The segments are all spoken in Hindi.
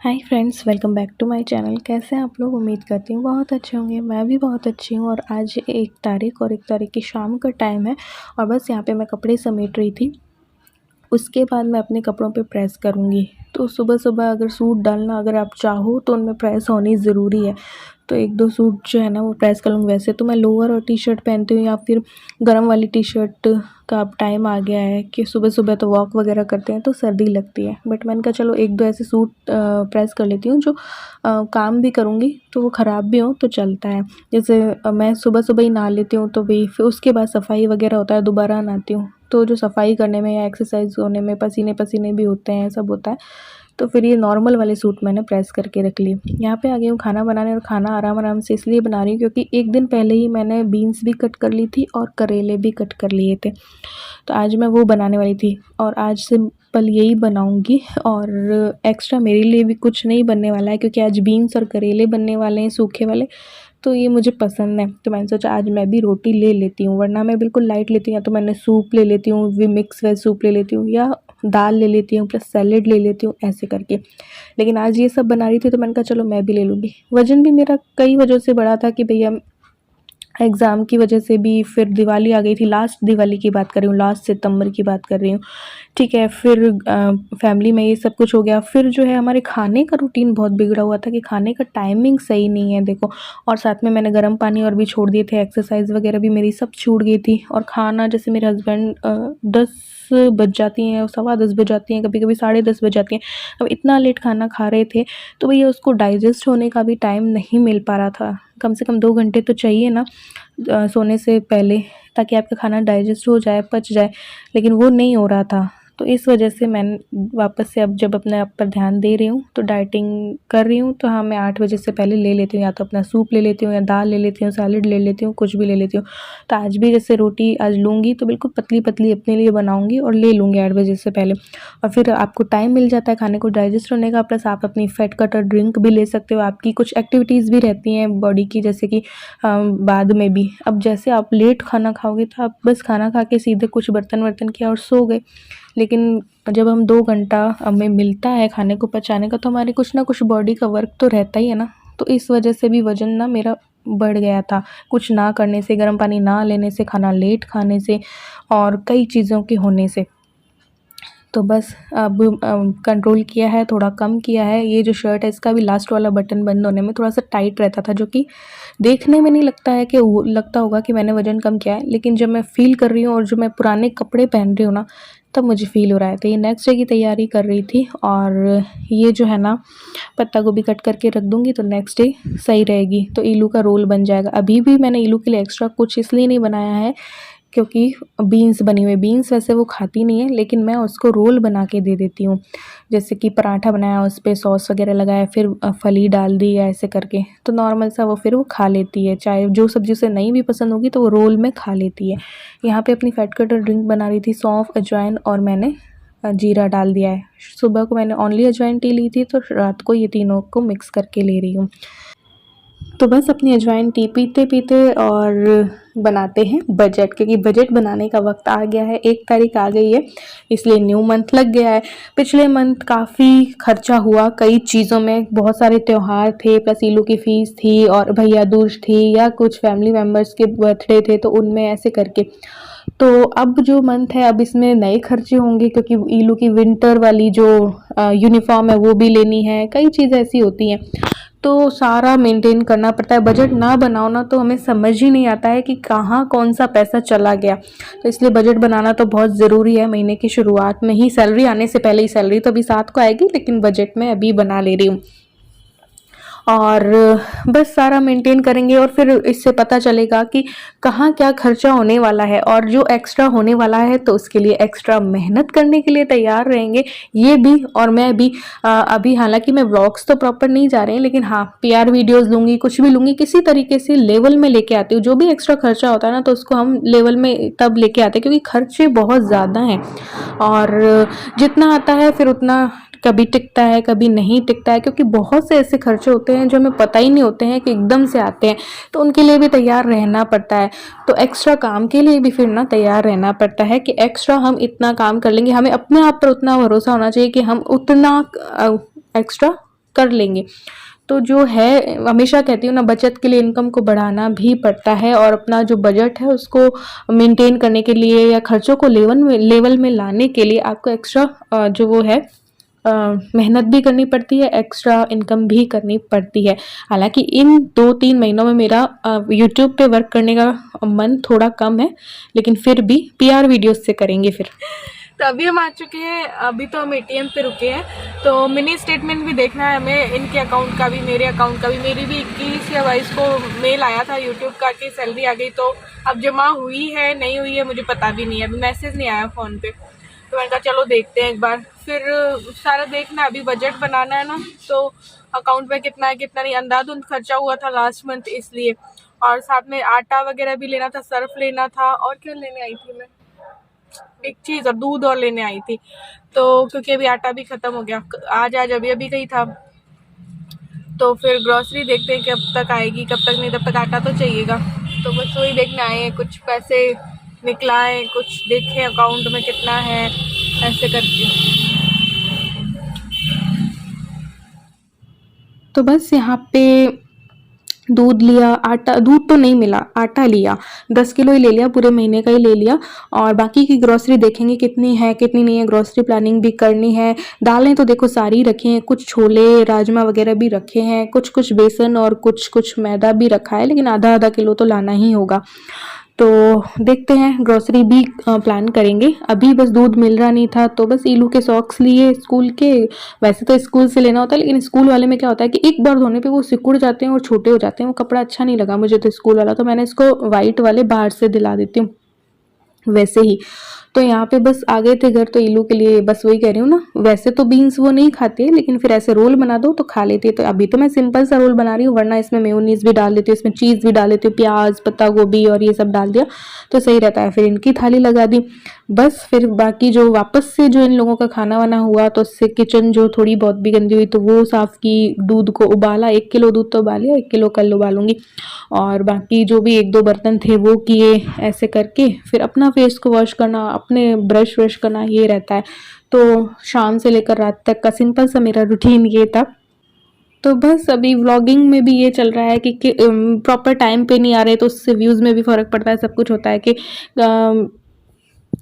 Hi friends, welcome back to my channel. कैसे हैं आप लोग? उम्मीद करती हूँ बहुत अच्छे होंगे। मैं भी बहुत अच्छी हूँ। और आज 1 तारीख की शाम का टाइम है और बस यहाँ पे मैं कपड़े समेट रही थी। उसके बाद मैं अपने कपड़ों पे प्रेस करूँगी। तो सुबह सुबह अगर सूट डालना अगर आप चाहो तो उनमें प्रेस होनी ज़रूरी है। तो 1-2 सूट जो है ना वो प्रेस कर लूँगी। वैसे तो मैं लोअर और टी-शर्ट पहनती हूँ या फिर गर्म वाली टी-शर्ट का अब टाइम आ गया है कि सुबह सुबह तो वॉक वगैरह करते हैं तो सर्दी लगती है। बट मैंने कहा चलो 1-2 ऐसे सूट प्रेस कर लेती हूँ जो काम भी करूँगी तो वो ख़राब भी हो तो चलता है। जैसे मैं सुबह सुबह ही नहा लेती हूँ तो भी फिर उसके बाद सफाई वगैरह होता है, दोबारा नहाती हूँ तो जो सफाई करने में या एक्सरसाइज होने में पसीने पसीने भी होते हैं, सब होता है। तो फिर ये नॉर्मल वाले सूट मैंने प्रेस करके रख ली। यहाँ पे आ गई हूँ खाना बनाने। और खाना आराम आराम से इसलिए बना रही हूँ क्योंकि एक दिन पहले ही मैंने बीन्स भी कट कर ली थी और करेले भी कट कर लिए थे। तो आज मैं वो बनाने वाली थी और आज सिंपल यही बनाऊँगी और एक्स्ट्रा मेरे लिए भी कुछ नहीं बनने वाला है क्योंकि आज बीन्स और करेले बनने वाले हैं सूखे वाले। तो ये मुझे पसंद है तो मैंने सोचा आज मैं भी रोटी ले लेती हूँ, वरना मैं बिल्कुल लाइट लेती हूँ। या तो मैंने सूप ले लेती हूँ, वी मिक्स वेज सूप ले लेती हूँ या दाल ले लेती हूँ प्लस सैलेड ले लेती हूँ, ऐसे करके। लेकिन आज ये सब बना रही थी तो मैंने कहा चलो मैं भी ले लूँगी। वज़न भी मेरा कई वजहों से बढ़ा था कि भैया एग्ज़ाम की वजह से भी, फिर दिवाली आ गई थी, लास्ट दिवाली की बात कर रही हूँ, लास्ट सितंबर की बात कर रही हूँ, ठीक है। फिर फैमिली में ये सब कुछ हो गया। फिर जो है हमारे खाने का रूटीन बहुत बिगड़ा हुआ था कि खाने का टाइमिंग सही नहीं है देखो। और साथ में मैंने गर्म पानी और भी छोड़ दिए थे, एक्सरसाइज वगैरह भी मेरी सब छूट गई थी। और खाना जैसे मेरे हस्बैंड 10 बज जाती हैं, 10:15 बज जाती हैं, कभी कभी 10:30 बज जाती हैं। अब इतना लेट खाना खा रहे थे तो भैया उसको डाइजेस्ट होने का भी टाइम नहीं मिल पा रहा था। कम से कम 2 घंटे तो चाहिए ना सोने से पहले, ताकि आपका खाना डाइजेस्ट हो जाए, पच जाए। लेकिन वो नहीं हो रहा था। तो इस वजह से मैं वापस से अब जब अपने आप पर ध्यान दे रही हूँ तो डाइटिंग कर रही हूँ। तो हाँ, मैं 8 बजे से पहले ले लेती हूँ, या तो अपना सूप ले लेती हूँ या दाल ले लेती हूँ, सैलेड ले लेती हूँ, कुछ भी ले लेती हूँ। तो आज भी जैसे रोटी आज लूँगी तो बिल्कुल पतली पतली अपने लिए बनाऊँगी और ले लूँगी 8 बजे से पहले। और फिर आपको टाइम मिल जाता है खाने को डाइजेस्ट होने का, प्लस आप अपनी फैट कटर ड्रिंक भी ले सकते हो। आपकी कुछ एक्टिविटीज़ भी रहती हैं बॉडी की, जैसे कि बाद में भी। अब जैसे आप लेट खाना खाओगे तो आप बस खाना खा के सीधे कुछ बर्तन वर्तन किया और सो गए। लेकिन जब हम 2 घंटा हमें मिलता है खाने को पचाने का तो हमारी कुछ ना कुछ बॉडी का वर्क तो रहता ही है ना। तो इस वजह से भी वज़न ना मेरा बढ़ गया था, कुछ ना करने से, गर्म पानी ना लेने से, खाना लेट खाने से और कई चीज़ों के होने से। तो बस अब कंट्रोल किया है, थोड़ा कम किया है। ये जो शर्ट है इसका भी लास्ट वाला बटन बंद होने में थोड़ा-सा टाइट रहता था, जो कि देखने में नहीं लगता है कि वो लगता होगा कि मैंने वज़न कम किया है। लेकिन जब मैं फ़ील कर रही हूँ और जो मैं पुराने कपड़े पहन रही हूँ ना, तब मुझे फ़ील हो रहा है। तो ये नेक्स्ट डे की तैयारी कर रही थी और ये जो है ना पत्ता गोभी कट करके रख दूँगी तो नेक्स्ट डे सही रहेगी। तो इल्लू का रोल बन जाएगा। अभी भी मैंने इल्लू के लिए एक्स्ट्रा कुछ इसलिए नहीं बनाया है क्योंकि बीन्स बनी हुई, बीन्स वैसे वो खाती नहीं है, लेकिन मैं उसको रोल बना के दे देती हूँ। जैसे कि पराठा बनाया, उस पे सॉस वगैरह लगाया, फिर फली डाल दी या ऐसे करके, तो नॉर्मल सा वो फिर वो खा लेती है। चाहे जो सब्ज़ी उसे नहीं भी पसंद होगी तो वो रोल में खा लेती है। यहाँ पे अपनी फैट कटर ड्रिंक बना रही थी, सौंफ, अजवाइन और मैंने जीरा डाल दिया है। सुबह को मैंने ओनली अजवाइन टी ली थी, तो रात को ये तीनों को मिक्स करके ले रही हूँ। तो बस अपनी अजवाइन टी पीते-पीते और बनाते हैं बजट, क्योंकि बजट बनाने का वक्त आ गया है। 1 तारीख आ गई है, इसलिए न्यू मंथ लग गया है। पिछले मंथ काफ़ी खर्चा हुआ कई चीज़ों में, बहुत सारे त्योहार थे, प्लस इल्लू की फ़ीस थी और भैया दूज थी या कुछ फैमिली मेम्बर्स के बर्थडे थे, तो उनमें ऐसे करके। तो अब जो मंथ है अब इसमें नए खर्चे होंगे क्योंकि इल्लू की विंटर वाली जो यूनिफ़ॉर्म है वो भी लेनी है, कई चीज़ें ऐसी होती हैं। तो सारा मेंटेन करना पड़ता है। बजट ना बनाओ ना तो हमें समझ ही नहीं आता है कि कहाँ कौन सा पैसा चला गया। तो इसलिए बजट बनाना तो बहुत ज़रूरी है। महीने की शुरुआत में ही, सैलरी आने से पहले ही, सैलरी तो अभी 7 को आएगी लेकिन बजट में अभी बना ले रही हूँ। और बस सारा मेंटेन करेंगे और फिर इससे पता चलेगा कि कहाँ क्या खर्चा होने वाला है, और जो एक्स्ट्रा होने वाला है तो उसके लिए एक्स्ट्रा मेहनत करने के लिए तैयार रहेंगे, ये भी और मैं भी। अभी हालांकि मैं व्लॉग्स तो प्रॉपर नहीं जा रहे हैं, लेकिन हाँ पीआर वीडियोस लूँगी, कुछ भी लूँगी, किसी तरीके से लेवल में लेके आती हूँ। जो भी एक्स्ट्रा खर्चा होता है ना तो उसको हम लेवल में तब लेके आते हैं क्योंकि खर्चे बहुत ज़्यादा हैं। और जितना आता है फिर उतना कभी टिकता है कभी नहीं टिकता है, क्योंकि बहुत से ऐसे खर्चे होते हैं जो हमें पता ही नहीं होते हैं कि एकदम से आते हैं, तो उनके लिए भी तैयार रहना पड़ता है। तो एक्स्ट्रा काम के लिए भी फिर ना तैयार रहना पड़ता है कि एक्स्ट्रा हम इतना काम कर लेंगे। हमें अपने आप पर उतना भरोसा होना चाहिए कि हम उतना एक्स्ट्रा कर लेंगे। तो जो है हमेशा कहती हूँ ना, बचत के लिए इनकम को बढ़ाना भी पड़ता है और अपना जो बजट है उसको मेंटेन करने के लिए या खर्चों को लेवल में लाने के लिए आपको एक्स्ट्रा जो वो है मेहनत भी करनी पड़ती है, एक्स्ट्रा इनकम भी करनी पड़ती है। हालाँकि इन 2-3 महीनों में मेरा यूट्यूब पे वर्क करने का मन थोड़ा कम है, लेकिन फिर भी पीआर वीडियोज़ से करेंगे फिर। तो अभी हम आ चुके हैं, अभी तो हम एटीएम पे रुके हैं, तो मिनी स्टेटमेंट भी देखना है हमें, इनके अकाउंट का भी, मेरे अकाउंट का भी। मेरी भी 21 या 22 को मेल आया था यूट्यूब का कि सैलरी आ गई, तो अब जमा हुई है नहीं हुई है मुझे पता भी नहीं है, अभी मैसेज नहीं आया फ़ोन पे। तो मैंने कहा चलो देखते हैं एक बार, फिर सारा देखना है, अभी बजट बनाना है ना, तो अकाउंट में कितना है कितना नहीं, अंधाधुंध खर्चा हुआ था लास्ट मंथ इसलिए। और साथ में आटा वगैरह भी लेना था, सर्फ लेना था, और क्या लेने आई थी मैं, एक चीज़ और दूध और लेने आई थी। तो क्योंकि अभी आटा भी ख़त्म हो गया, आज अभी कहीं था, तो फिर ग्रॉसरी देखते हैं कब तक आएगी, कब तक नहीं, तब तक आटा तो चाहिएगा। तो बस वही देखने आए हैं, कुछ पैसे निकलाएं, कुछ देखें अकाउंट में कितना है, ऐसे करके। तो बस यहाँ पे दूध लिया, आटा, दूध तो नहीं मिला, आटा लिया, 10 किलो ही ले लिया, पूरे महीने का ही ले लिया। और बाकी की ग्रॉसरी देखेंगे कितनी है कितनी नहीं है, ग्रॉसरी प्लानिंग भी करनी है। दालें तो देखो सारी रखी हैं, कुछ छोले राजमा वगैरह भी रखे हैं, कुछ कुछ बेसन और कुछ कुछ मैदा भी रखा है, लेकिन आधा आधा किलो तो लाना ही होगा। तो देखते हैं, ग्रॉसरी भी प्लान करेंगे। अभी बस दूध मिल रहा नहीं था, तो बस ईलू के सॉक्स लिए स्कूल के। वैसे तो स्कूल से लेना होता है, लेकिन स्कूल वाले में क्या होता है कि एक बार धोने पे वो सिकुड़ जाते हैं और छोटे हो जाते हैं, वो कपड़ा अच्छा नहीं लगा मुझे तो स्कूल वाला, तो मैंने इसको वाइट वाले बाहर से दिला देती हूँ वैसे ही। तो यहाँ पे बस आ गए थे घर, तो इलू के लिए बस वही कह रही हूँ ना, वैसे तो बीन्स वो नहीं खाते, लेकिन फिर ऐसे रोल बना दो तो खा लेते हैं। तो अभी तो मैं सिंपल सा रोल बना रही हूँ, वरना इसमें मेयोनीज भी डाल देती हूँ, इसमें चीज़ भी डाल देती हूँ, प्याज, पत्ता गोभी और ये सब डाल दिया तो सही रहता है। फिर इनकी थाली लगा दी बस। फिर बाकी जो वापस से जो इन लोगों का खाना वाना हुआ, तो उससे किचन जो थोड़ी बहुत भी गंदी हुई तो वो साफ़ की, दूध को उबाला, 1 किलो दूध तो उबालिया, 1 किलो कल उबालूंगी। और बाकी जो भी 1-2 बर्तन थे वो किए, ऐसे करके फिर अपना फेस को वॉश करना, अपने ब्रश व्रश करना, ये रहता है। तो शाम से लेकर रात तक का सिंपल सा मेरा रूटीन ये था। तो बस अभी व्लॉगिंग में भी ये चल रहा है कि प्रॉपर टाइम पे नहीं आ रहे, तो उससे व्यूज़ में भी फ़र्क पड़ता है। सब कुछ होता है कि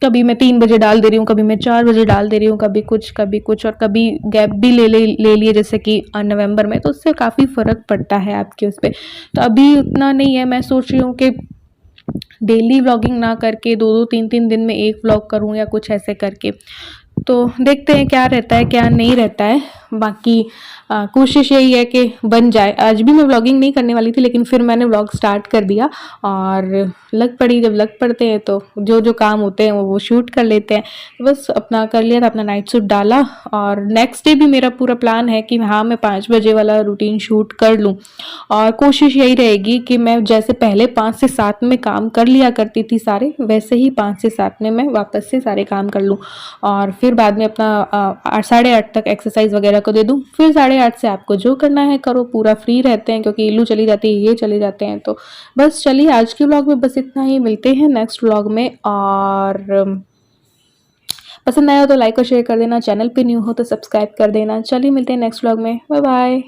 कभी मैं 3 बजे डाल दे रही हूँ, कभी मैं 4 बजे डाल दे रही हूँ, कभी कुछ और कभी गैप भी ले लिए, जैसे कि नवंबर में, तो उससे काफ़ी फ़र्क पड़ता है आपके उस पे। तो अभी उतना नहीं है, मैं सोच रही हूँ कि डेली व्लॉगिंग ना करके 2-2 3-3 दिन में एक व्लॉग करूँ या कुछ ऐसे करके। तो देखते हैं क्या रहता है क्या नहीं रहता है। बाकी कोशिश यही है कि बन जाए। आज भी मैं व्लॉगिंग नहीं करने वाली थी, लेकिन फिर मैंने व्लॉग स्टार्ट कर दिया और लग पड़ी। जब लग पड़ते हैं तो जो जो काम होते हैं वो शूट कर लेते हैं। बस अपना कर लिया था, अपना नाइट सूट डाला और नेक्स्ट डे भी मेरा पूरा प्लान है कि हाँ मैं 5 बजे वाला रूटीन शूट कर लूँ। और कोशिश यही रहेगी कि मैं जैसे पहले 5 से 7 में काम कर लिया करती थी सारे, वैसे ही 5 से 7 में मैं वापस से सारे काम कर लूँ। और फिर बाद में अपना 8:30 तक एक्सरसाइज वगैरह को दे दूँ। फिर 8:30 से आपको जो करना है करो, पूरा फ्री रहते हैं, क्योंकि इल्लू चली जाती है, ये चले जाते हैं। तो बस चलिए, आज के व्लॉग में बस इतना ही। मिलते हैं नेक्स्ट व्लॉग में। और पसंद आया हो तो लाइक और शेयर कर देना, चैनल पे न्यू हो तो सब्सक्राइब कर देना। चलिए मिलते हैं नेक्स्ट व्लॉग में, बाय बाय।